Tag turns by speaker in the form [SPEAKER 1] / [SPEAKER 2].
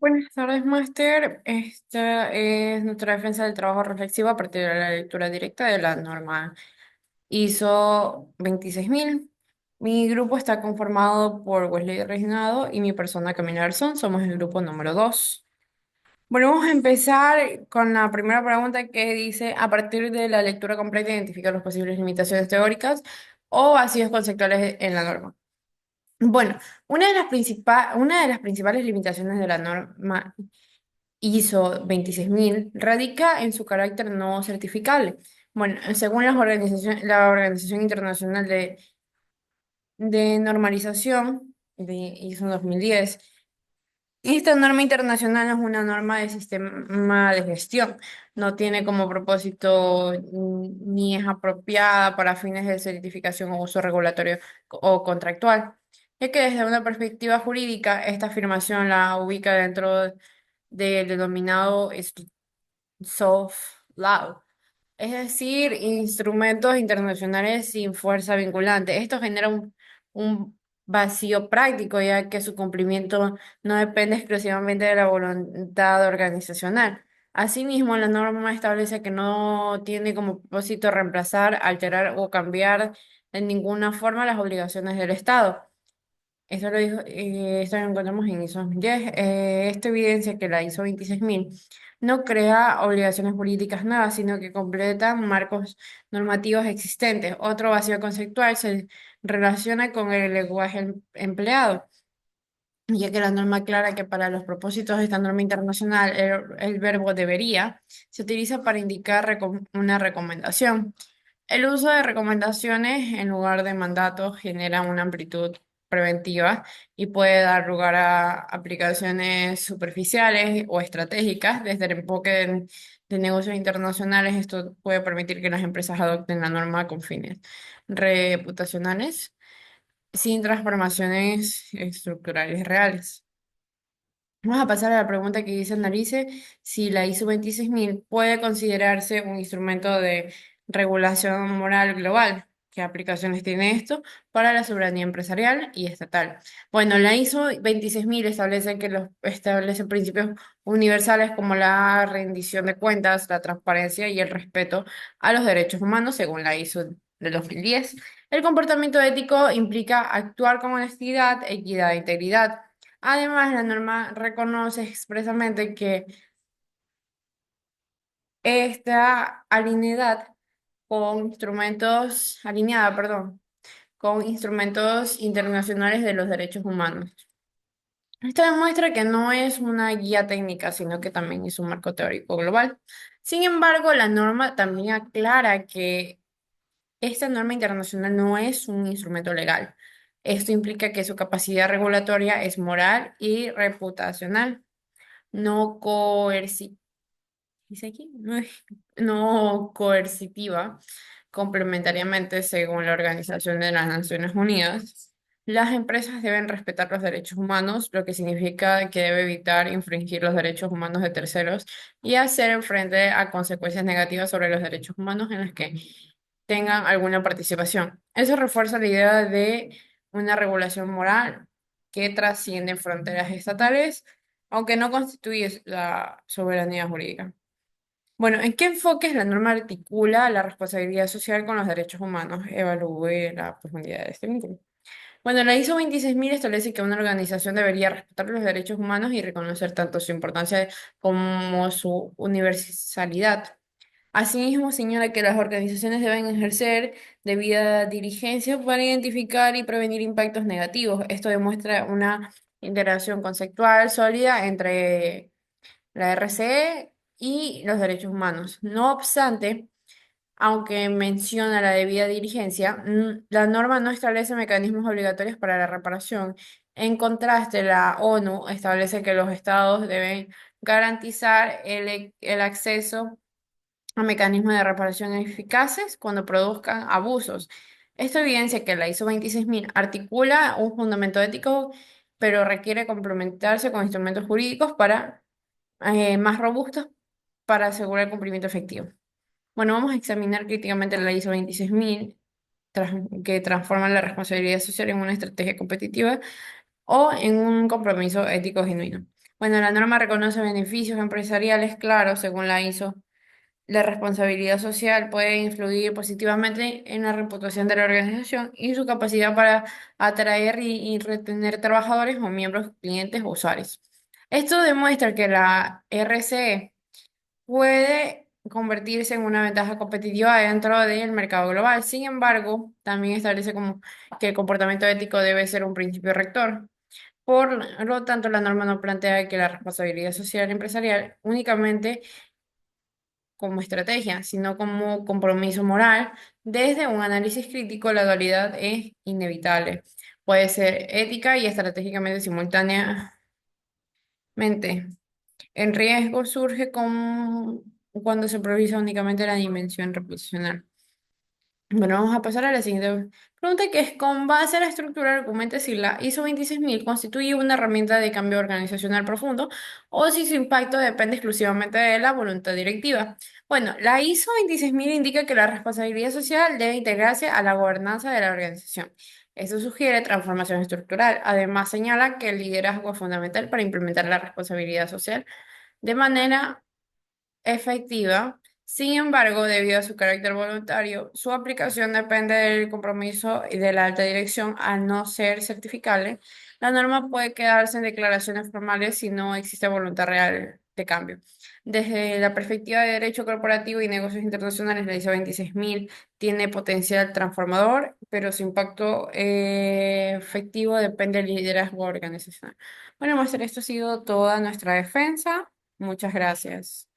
[SPEAKER 1] Buenas tardes, máster. Esta es nuestra defensa del trabajo reflexivo a partir de la lectura directa de la norma ISO 26000. Mi grupo está conformado por Wesley Reginado y mi persona Camila Garzón. Somos el grupo número 2. Bueno, vamos a empezar con la primera pregunta que dice, a partir de la lectura completa, identifica las posibles limitaciones teóricas o vacíos conceptuales en la norma. Bueno, una de las principales limitaciones de la norma ISO 26000 radica en su carácter no certificable. Bueno, según la Organización Internacional de Normalización de ISO 2010, esta norma internacional es una norma de sistema de gestión. No tiene como propósito ni es apropiada para fines de certificación o uso regulatorio o contractual, ya que desde una perspectiva jurídica, esta afirmación la ubica dentro del denominado soft law, es decir, instrumentos internacionales sin fuerza vinculante. Esto genera un vacío práctico, ya que su cumplimiento no depende exclusivamente de la voluntad organizacional. Asimismo, la norma establece que no tiene como propósito reemplazar, alterar o cambiar de ninguna forma las obligaciones del Estado. Eso lo dijo, esto lo encontramos en ISO 10. Esto evidencia que la ISO 26000 no crea obligaciones jurídicas nuevas, sino que completa marcos normativos existentes. Otro vacío conceptual se relaciona con el lenguaje empleado, ya que la norma aclara que para los propósitos de esta norma internacional el verbo debería se utiliza para indicar una recomendación. El uso de recomendaciones en lugar de mandatos genera una amplitud preventiva y puede dar lugar a aplicaciones superficiales o estratégicas. Desde el enfoque de negocios internacionales, esto puede permitir que las empresas adopten la norma con fines reputacionales sin transformaciones estructurales reales. Vamos a pasar a la pregunta que dice analice si la ISO 26000 puede considerarse un instrumento de regulación moral global. ¿Qué aplicaciones tiene esto para la soberanía empresarial y estatal? Bueno, la ISO 26000 establece principios universales como la rendición de cuentas, la transparencia y el respeto a los derechos humanos, según la ISO de 2010. El comportamiento ético implica actuar con honestidad, equidad e integridad. Además, la norma reconoce expresamente que esta alineada, perdón, con instrumentos internacionales de los derechos humanos. Esto demuestra que no es una guía técnica, sino que también es un marco teórico global. Sin embargo, la norma también aclara que esta norma internacional no es un instrumento legal. Esto implica que su capacidad regulatoria es moral y reputacional, no coercitiva, dice aquí, no coercitiva. Complementariamente, según la Organización de las Naciones Unidas, las empresas deben respetar los derechos humanos, lo que significa que debe evitar infringir los derechos humanos de terceros y hacer frente a consecuencias negativas sobre los derechos humanos en las que tengan alguna participación. Eso refuerza la idea de una regulación moral que trasciende fronteras estatales, aunque no constituye la soberanía jurídica. Bueno, ¿en qué enfoques la norma articula la responsabilidad social con los derechos humanos? Evalúe la profundidad de este vínculo. Bueno, la ISO 26000 establece que una organización debería respetar los derechos humanos y reconocer tanto su importancia como su universalidad. Asimismo, señala que las organizaciones deben ejercer debida diligencia para identificar y prevenir impactos negativos. Esto demuestra una interacción conceptual sólida entre la RCE y los derechos humanos. No obstante, aunque menciona la debida diligencia, la norma no establece mecanismos obligatorios para la reparación. En contraste, la ONU establece que los estados deben garantizar el acceso a mecanismos de reparación eficaces cuando produzcan abusos. Esto evidencia que la ISO 26000 articula un fundamento ético, pero requiere complementarse con instrumentos jurídicos más robustos para asegurar el cumplimiento efectivo. Bueno, vamos a examinar críticamente la ISO 26000, que transforma la responsabilidad social en una estrategia competitiva o en un compromiso ético genuino. Bueno, la norma reconoce beneficios empresariales claros según la ISO. La responsabilidad social puede influir positivamente en la reputación de la organización y su capacidad para atraer y retener trabajadores o miembros, clientes o usuarios. Esto demuestra que la RCE puede convertirse en una ventaja competitiva dentro del mercado global. Sin embargo, también establece como que el comportamiento ético debe ser un principio rector. Por lo tanto, la norma no plantea que la responsabilidad social empresarial únicamente como estrategia, sino como compromiso moral. Desde un análisis crítico, la dualidad es inevitable. Puede ser ética y estratégicamente simultáneamente. En riesgo surge cuando se improvisa únicamente la dimensión reputacional. Bueno, vamos a pasar a la siguiente pregunta, que es, con base a la estructura argumenta si la ISO 26000 constituye una herramienta de cambio organizacional profundo o si su impacto depende exclusivamente de la voluntad directiva. Bueno, la ISO 26000 indica que la responsabilidad social debe integrarse a la gobernanza de la organización. Eso sugiere transformación estructural. Además, señala que el liderazgo es fundamental para implementar la responsabilidad social de manera efectiva. Sin embargo, debido a su carácter voluntario, su aplicación depende del compromiso y de la alta dirección. Al no ser certificable, la norma puede quedarse en declaraciones formales si no existe voluntad real de cambio. Desde la perspectiva de derecho corporativo y negocios internacionales, la ISO 26000 tiene potencial transformador, pero su impacto efectivo depende del liderazgo organizacional. Bueno, Master, esto ha sido toda nuestra defensa. Muchas gracias.